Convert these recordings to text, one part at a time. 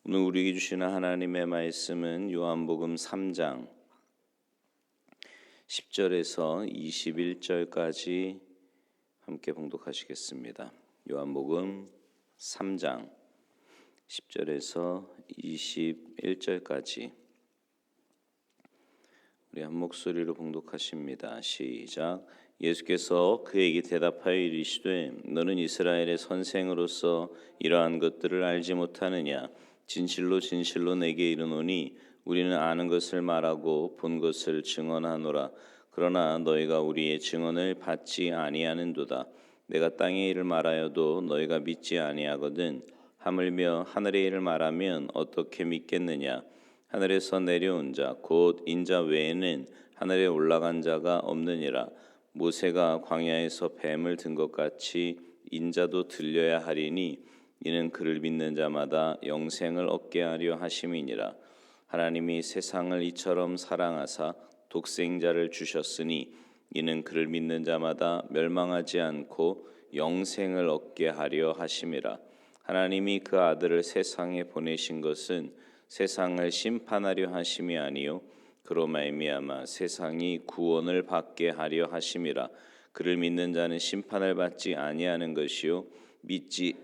오늘 우리에게 주시는 하나님의 말씀은 요한복음 3장 10절에서 21절까지 함께 봉독하시겠습니다. 요한복음 3장 10절에서 21절까지 우리 한 목소리로 봉독하십니다. 시작. 예수께서 그에게 대답하여 이르시되 너는 이스라엘의 선생으로서 이러한 것들을 알지 못하느냐? 진실로 진실로 내게 이르노니 우리는 아는 것을 말하고 본 것을 증언하노라. 그러나 너희가 우리의 증언을 받지 아니하는도다. 내가 땅의 일을 말하여도 너희가 믿지 아니하거든. 하물며 하늘의 일을 말하면 어떻게 믿겠느냐? 하늘에서 내려온 자 곧 인자 외에는 하늘에 올라간 자가 없느니라. 모세가 광야에서 뱀을 든 것 같이 인자도 들려야 하리니 이는 그를 믿는 자마다 영생을 얻게 하려 하심이니라. 하나님이 세상을 이처럼 사랑하사 독생자를 주셨으니 이는 그를 믿는 자마다 멸망하지 않고 영생을 얻게 하려 하심이라. 하나님이 그 아들을 세상에 보내신 것은 세상을 심판하려 하심이 아니요 그로 말미암아 세상이 구원을 받게 하려 하심이라. 그를 믿는 자는 심판을 받지 아니하는 것이요 믿지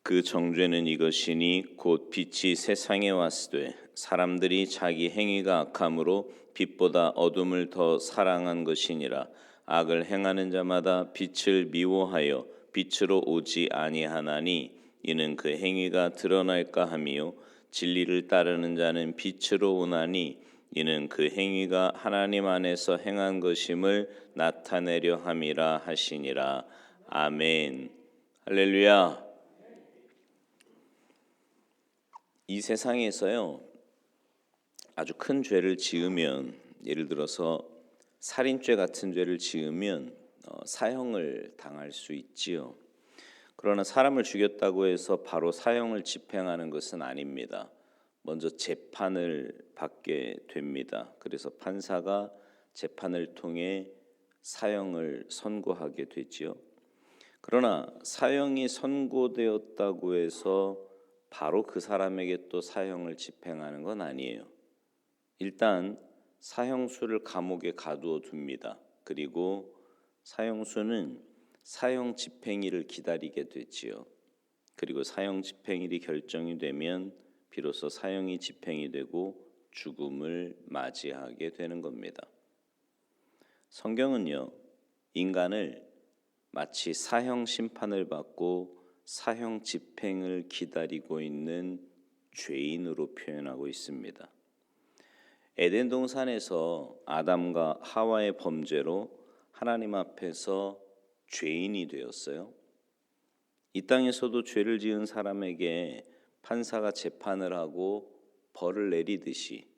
그 정죄는 이것이니 곧 빛이 세상에 왔으되 사람들이 자기 행위가 악함으로 빛보다 어둠을 더 사랑한 것이니라. 악을 행하는 자마다 빛을 미워하여 빛으로 오지 아니하나니 이는 그 행위가 드러날까 함이요 진리를 따르는 자는 빛으로 오나니 이는 그 행위가 하나님 안에서 행한 것임을 나타내려 함이라 하시니라. 아멘. 할렐루야. 이 세상에서요 아주 큰 죄를 지으면, 예를 들어서 살인죄 같은 죄를 지으면 사형을 당할 수 있지요. 그러나 사람을 죽였다고 해서 바로 사형을 집행하는 것은 아닙니다. 먼저 재판을 받게 됩니다. 그래서 판사가 재판을 통해 사형을 선고하게 되지요. 그러나 사형이 선고되었다고 해서 바로 그 사람에게 또 사형을 집행하는 건 아니에요. 일단 사형수를 감옥에 가두어 둡니다. 그리고 사형수는 사형 집행일을 기다리게 되지요. 그리고 사형 집행일이 결정이 되면 비로소 사형이 집행이 되고 죽음을 맞이하게 되는 겁니다. 성경은요, 인간을 마치 사형 심판을 받고 사형 집행을 기다리고 있는 죄인으로 표현하고 있습니다. 에덴 동산에서 아담과 하와의 범죄로 하나님 앞에서 죄인이 되었어요. 이 땅에서도 죄를 지은 사람에게 판사가 재판을 하고 벌을 내리듯이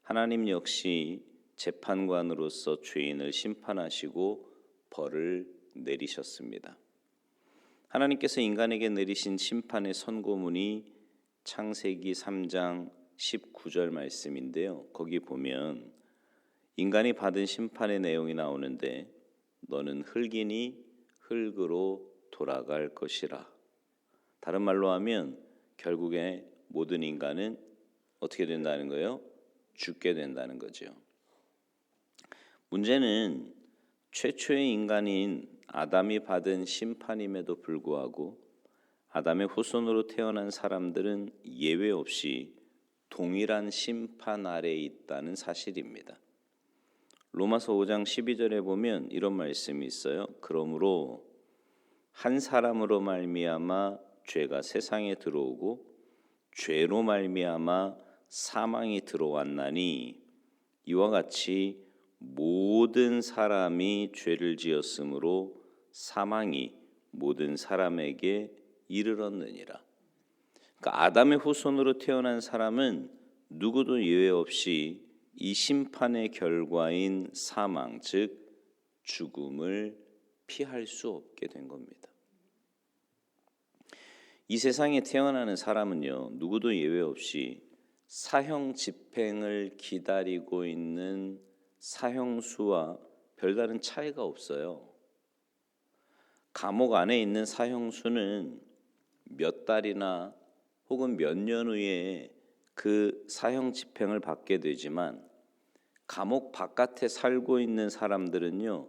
하나님 역시 재판관으로서 죄인을 심판하시고 벌을 내리셨습니다. 하나님께서 인간에게 내리신 심판의 선고문이 창세기 3장 19절 말씀인데요. 거기 보면 인간이 받은 심판의 내용이 나오는데 너는 흙이니 흙으로 돌아갈 것이라. 다른 말로 하면 결국에 모든 인간은 어떻게 된다는 거예요? 죽게 된다는 거죠. 문제는 최초의 인간인 아담이 받은 심판임에도 불구하고 아담의 후손으로 태어난 사람들은 예외 없이 동일한 심판 아래에 있다는 사실입니다. 로마서 5장 12절에 보면 이런 말씀이 있어요. 그러므로 한 사람으로 말미암아 죄가 세상에 들어오고 죄로 말미암아 사망이 들어왔나니 이와 같이 모든 사람이 죄를 지었으므로 사망이 모든 사람에게 이르렀느니라. 그러니까 아담의 후손으로 태어난 사람은 누구도 예외 없이 이 심판의 결과인 사망, 즉 죽음을 피할 수 없게 된 겁니다. 이 세상에 태어나는 사람은요, 누구도 예외 없이 사형 집행을 기다리고 있는 사형수와 별다른 차이가 없어요. 감옥 안에 있는 사형수는 몇 달이나 혹은 몇 년 후에 그 사형 집행을 받게 되지만 감옥 바깥에 살고 있는 사람들은요,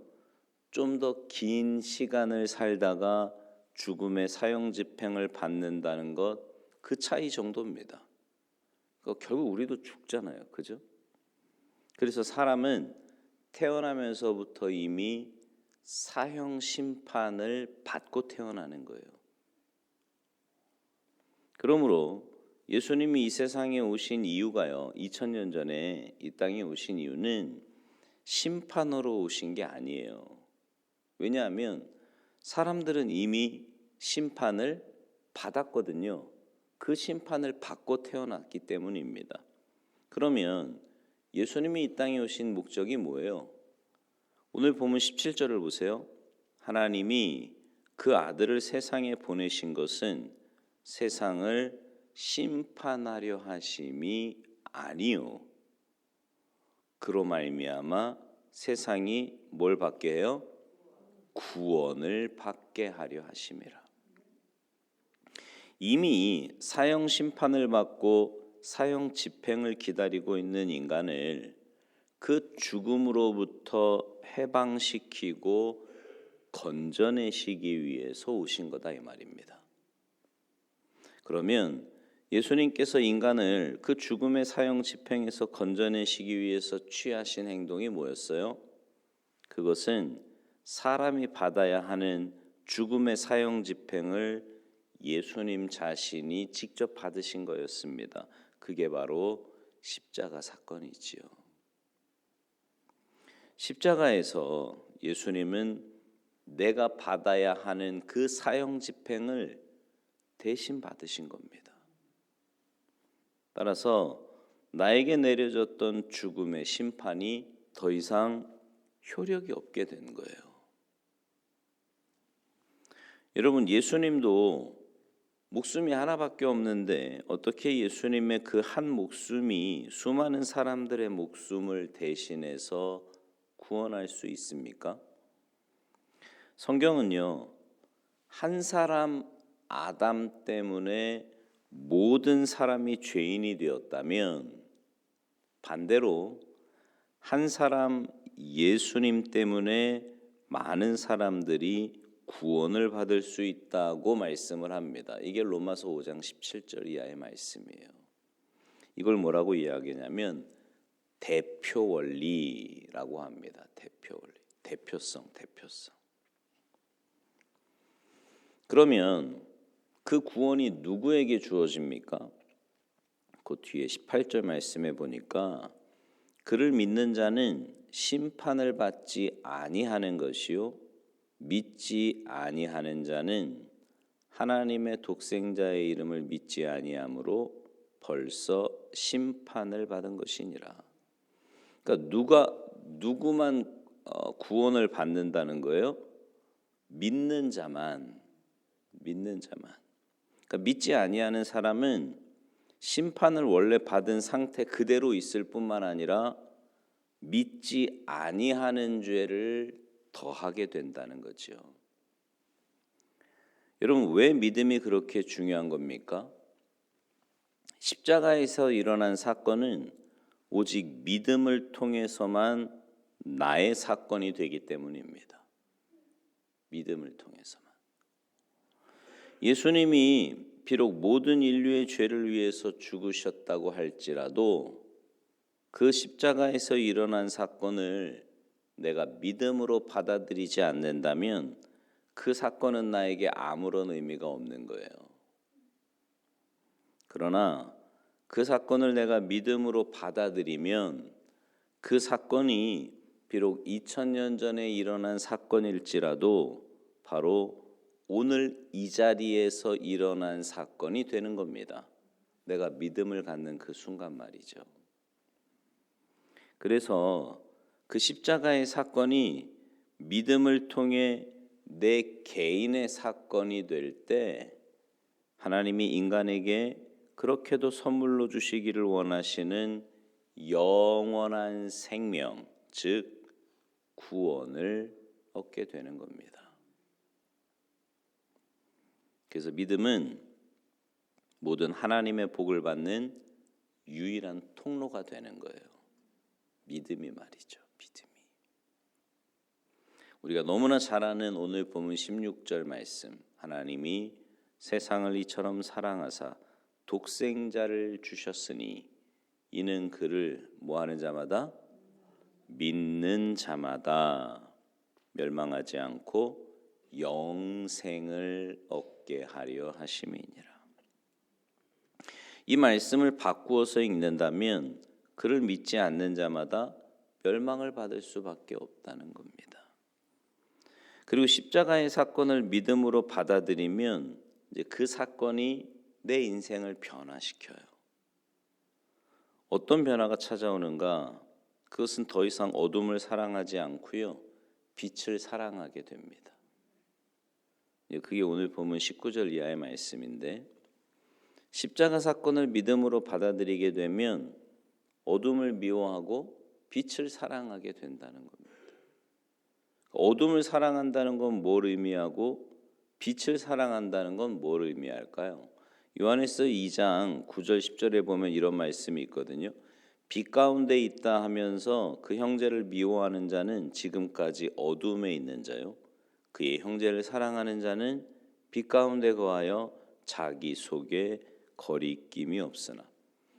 좀 더 긴 시간을 살다가 죽음의 사형 집행을 받는다는 것, 그 차이 정도입니다. 그러니까 결국 우리도 죽잖아요, 그죠? 그래서 사람은 태어나면서부터 이미 사형 심판을 받고 태어나는 거예요. 그러므로 예수님이 이 세상에 오신 이유가요, 2000년 전에 이 땅에 오신 이유는 심판으로 오신 게 아니에요. 왜냐하면 사람들은 이미 심판을 받았거든요. 그 심판을 받고 태어났기 때문입니다. 그러면 예수님이 이 땅에 오신 목적이 뭐예요? 오늘 본문 17절을 보세요. 하나님이 그 아들을 세상에 보내신 것은 세상을 심판하려 하심이 아니요, 그로 말미암아 세상이 뭘 받게 해요? 구원을 받게 하려 하심이라. 이미 사형 심판을 받고 사형 집행을 기다리고 있는 인간을 그 죽음으로부터 해방시키고 건져내시기 위해서 오신 거다, 이 말입니다. 그러면 예수님께서 인간을 그 죽음의 사형 집행에서 건져내시기 위해서 취하신 행동이 뭐였어요? 그것은 사람이 받아야 하는 죽음의 사형 집행을 예수님 자신이 직접 받으신 거였습니다. 그게 바로 십자가 사건이지요. 십자가에서 예수님은 내가 받아야 하는 그 사형 집행을 대신 받으신 겁니다. 따라서 나에게 내려졌던 죽음의 심판이 더 이상 효력이 없게 된 거예요. 여러분, 예수님도 목숨이 하나밖에 없는데 어떻게 예수님의 그 한 목숨이 수많은 사람들의 목숨을 대신해서 구원할 수 있습니까? 성경은요, 한 사람 아담 때문에 모든 사람이 죄인이 되었다면 반대로 한 사람 예수님 때문에 많은 사람들이 구원을 받을 수 있다고 말씀을 합니다. 이게 로마서 5장 17절 이하의 말씀이에요. 이걸 뭐라고 이야기하냐면 대표 원리라고 합니다. 대표 원리, 대표성. 그러면 그 구원이 누구에게 주어집니까? 그 뒤에 18절 말씀에 보니까 그를 믿는 자는 심판을 받지 아니하는 것이요, 믿지 아니하는 자는 하나님의 독생자의 이름을 믿지 아니함으로 벌써 심판을 받은 것이니라. 그러니까 누구만 구원을 받는다는 거예요? 믿는 자만. 그러니까 믿지 아니하는 사람은 심판을 원래 받은 상태 그대로 있을 뿐만 아니라 믿지 아니하는 죄를 더하게 된다는 거죠. 여러분, 왜 믿음이 그렇게 중요한 겁니까? 십자가에서 일어난 사건은 오직 믿음을 통해서만 나의 사건이 되기 때문입니다. 믿음을 통해서만. 예수님이 비록 모든 인류의 죄를 위해서 죽으셨다고 할지라도 그 십자가에서 일어난 사건을 내가 믿음으로 받아들이지 않는다면 그 사건은 나에게 아무런 의미가 없는 거예요. 그러나 그 사건을 내가 믿음으로 받아들이면 그 사건이 비록 2000년 전에 일어난 사건일지라도 바로 오늘 이 자리에서 일어난 사건이 되는 겁니다. 내가 믿음을 갖는 그 순간 말이죠. 그래서 그 십자가의 사건이 믿음을 통해 내 개인의 사건이 될 때 하나님이 인간에게 그렇게도 선물로 주시기를 원하시는 영원한 생명, 즉 구원을 얻게 되는 겁니다. 그래서 믿음은 모든 하나님의 복을 받는 유일한 통로가 되는 거예요. 믿음이 말이죠. 믿음이. 우리가 너무나 잘 아는 오늘 본문 16절 말씀. 하나님이 세상을 이처럼 사랑하사 독생자를 주셨으니 이는 그를 뭐하는 자마다 믿는 자마다 멸망하지 않고 영생을 얻게 하려 하심이니라. 이 말씀을 바꾸어서 읽는다면 그를 믿지 않는 자마다 멸망을 받을 수밖에 없다는 겁니다. 그리고 십자가의 사건을 믿음으로 받아들이면 이제 그 사건이 내 인생을 변화시켜요. 어떤 변화가 찾아오는가? 그것은 더 이상 어둠을 사랑하지 않고요, 빛을 사랑하게 됩니다. 그게 오늘 보면 19절 이하의 말씀인데, 십자가 사건을 믿음으로 받아들이게 되면 어둠을 미워하고 빛을 사랑하게 된다는 겁니다. 어둠을 사랑한다는 건 뭘 의미하고 빛을 사랑한다는 건 뭘 의미할까요? 요한일서 2장 9절 10절에 보면 이런 말씀이 있거든요. 빛 가운데 있다 하면서 그 형제를 미워하는 자는 지금까지 어둠에 있는 자요, 그의 형제를 사랑하는 자는 빛 가운데 거하여 자기 속에 거리낌이 없으나.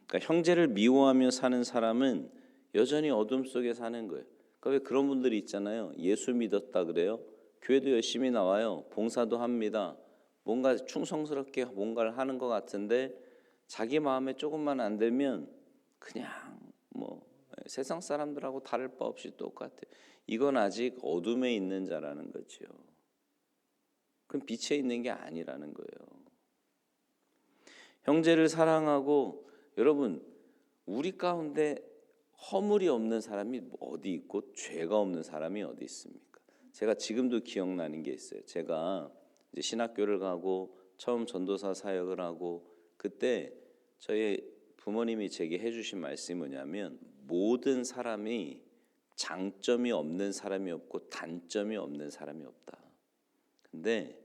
그러니까 형제를 미워하며 사는 사람은 여전히 어둠 속에 사는 거예요. 그러니까 왜 그런 분들이 있잖아요. 예수 믿었다 그래요, 교회도 열심히 나와요, 봉사도 합니다, 뭔가 충성스럽게 뭔가를 하는 것 같은데 자기 마음에 조금만 안 들면 그냥 세상 사람들하고 다를 바 없이 똑같아. 이건 아직 어둠에 있는 자라는 거죠. 그럼 빛에 있는 게 아니라는 거예요. 형제를 사랑하고, 여러분, 우리 가운데 허물이 없는 사람이 어디 있고 죄가 없는 사람이 어디 있습니까? 제가 지금도 기억나는 게 있어요. 제가 이제 신학교를 가고 처음 전도사 사역을 하고, 그때 저희 부모님이 제게 해주신 말씀이 뭐냐면, 모든 사람이 장점이 없는 사람이 없고 단점이 없는 사람이 없다. 근데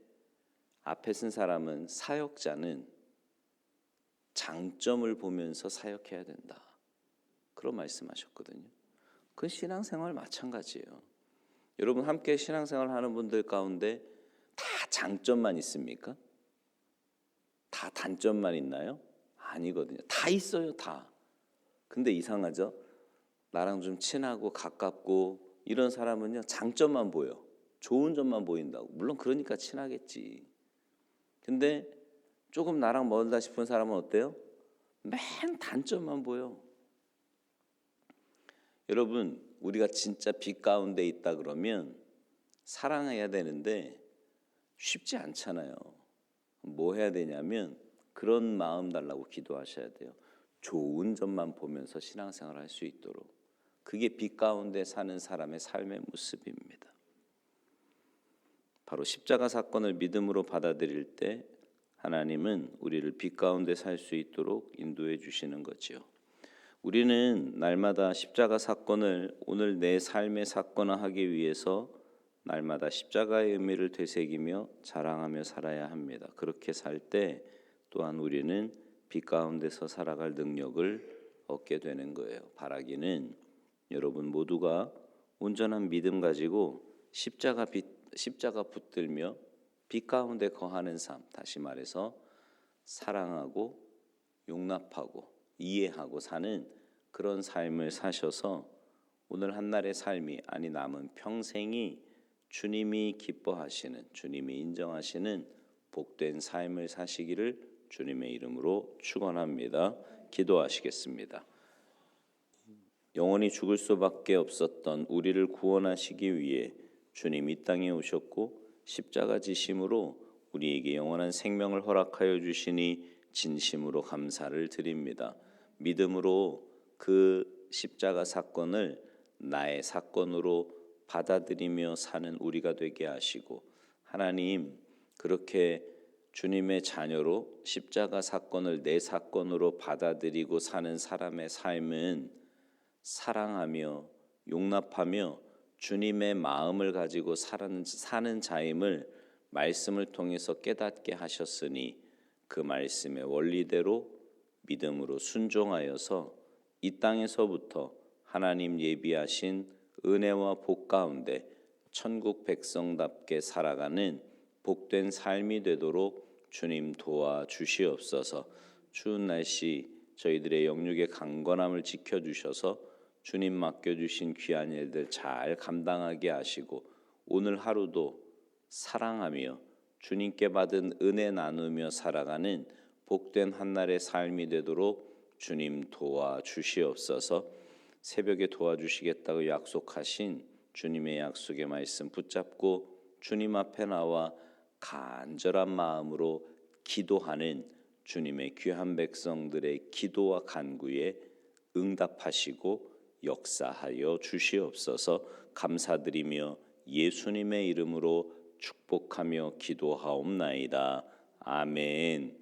앞에 쓴 사람은, 사역자는 장점을 보면서 사역해야 된다, 그런 말씀하셨거든요. 그 신앙생활 마찬가지예요. 여러분, 함께 신앙생활 하는 분들 가운데 다 장점만 있습니까? 다 단점만 있나요? 아니거든요. 다 있어요, 다. 근데 이상하죠? 나랑 좀 친하고 가깝고 이런 사람은요, 장점만 보여. 좋은 점만 보인다고. 물론 그러니까 친하겠지. 근데 조금 나랑 멀다 싶은 사람은 어때요? 맨 단점만 보여. 여러분, 우리가 진짜 빛 가운데 있다 그러면 사랑해야 되는데 쉽지 않잖아요. 뭐 해야 되냐면 그런 마음 달라고 기도하셔야 돼요. 좋은 점만 보면서 신앙생활 할 수 있도록. 그게 빛 가운데 사는 사람의 삶의 모습입니다. 바로 십자가 사건을 믿음으로 받아들일 때 하나님은 우리를 빛 가운데 살 수 있도록 인도해 주시는 거지요. 우리는 날마다 십자가 사건을 오늘 내 삶의 사건화하기 위해서 날마다 십자가의 의미를 되새기며 자랑하며 살아야 합니다. 그렇게 살 때 또한 우리는 빛 가운데서 살아갈 능력을 얻게 되는 거예요. 바라기는 여러분 모두가 온전한 믿음 가지고 십자가 붙들며 빛 가운데 거하는 삶, 다시 말해서 사랑하고 용납하고 이해하고 사는 그런 삶을 사셔서 오늘 한날의 삶이, 아니 남은 평생이 주님이 기뻐하시는, 주님이 인정하시는 복된 삶을 사시기를 주님의 이름으로 축원합니다. 기도하시겠습니다. 영원히 죽을 수밖에 없었던 우리를 구원하시기 위해 주님이 이 땅에 오셨고 십자가 지심으로 우리에게 영원한 생명을 허락하여 주시니 진심으로 감사를 드립니다. 믿음으로 그 십자가 사건을 나의 사건으로 받아들이며 사는 우리가 되게 하시고, 하나님, 그렇게 주님의 자녀로 십자가 사건을 내 사건으로 받아들이고 사는 사람의 삶은 사랑하며 용납하며 주님의 마음을 가지고 사는 자임을 말씀을 통해서 깨닫게 하셨으니 그 말씀의 원리대로 믿음으로 순종하여서 이 땅에서부터 하나님 예비하신 은혜와 복 가운데 천국 백성답게 살아가는 복된 삶이 되도록 주님 도와주시옵소서. 추운 날씨 저희들의 영육의 강건함을 지켜주셔서 주님 맡겨주신 귀한 일들 잘 감당하게 하시고 오늘 하루도 사랑하며 주님께 받은 은혜 나누며 살아가는 복된 한날의 삶이 되도록 주님 도와주시옵소서. 새벽에 도와주시겠다고 약속하신 주님의 약속의 말씀 붙잡고 주님 앞에 나와 간절한 마음으로 기도하는 주님의 귀한 백성들의 기도와 간구에 응답하시고 역사하여 주시옵소서. 감사드리며 예수님의 이름으로 축복하며 기도하옵나이다. 아멘.